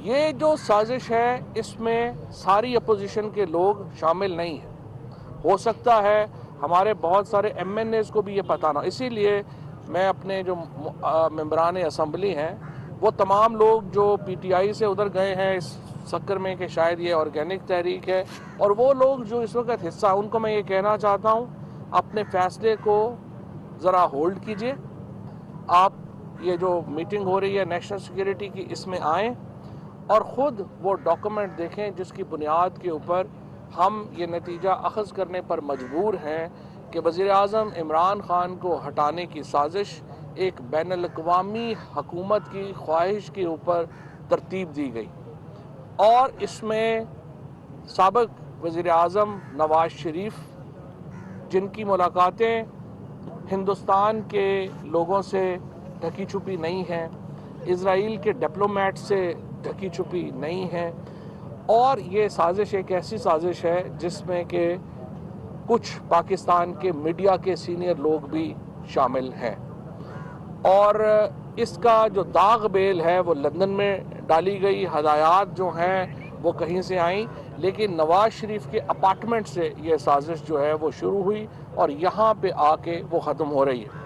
یہ جو سازش ہے اس میں ساری اپوزیشن کے لوگ شامل نہیں ہیں. ہو سکتا ہے ہمارے بہت سارے ایم این ایز کو بھی یہ پتہ نہ. اسی لیے میں اپنے جو ممبران اسمبلی ہیں وہ تمام لوگ جو پی ٹی آئی سے ادھر گئے ہیں اس سکر میں کہ شاید یہ آرگینک تحریک ہے، اور وہ لوگ جو اس وقت حصہ ان کو میں یہ کہنا چاہتا ہوں اپنے فیصلے کو ذرا ہولڈ کیجئے. آپ یہ جو میٹنگ ہو رہی ہے نیشنل سیکیورٹی کی اس میں آئیں اور خود وہ ڈاکومنٹ دیکھیں جس کی بنیاد کے اوپر ہم یہ نتیجہ اخذ کرنے پر مجبور ہیں کہ وزیر اعظم عمران خان کو ہٹانے کی سازش ایک بین الاقوامی حکومت کی خواہش کے اوپر ترتیب دی گئی، اور اس میں سابق وزیر اعظم نواز شریف جن کی ملاقاتیں ہندوستان کے لوگوں سے ڈھکی چھپی نہیں ہیں، اسرائیل کے ڈپلومیٹ سے ڈھکی چھپی نہیں ہیں، اور یہ سازش ایک ایسی سازش ہے جس میں کہ کچھ پاکستان کے میڈیا کے سینئر لوگ بھی شامل ہیں، اور اس کا جو داغ بیل ہے وہ لندن میں ڈالی گئی. ہدایات جو ہیں وہ کہیں سے آئیں، لیکن نواز شریف کے اپارٹمنٹ سے یہ سازش جو ہے وہ شروع ہوئی اور یہاں پہ آ کے وہ ختم ہو رہی ہے.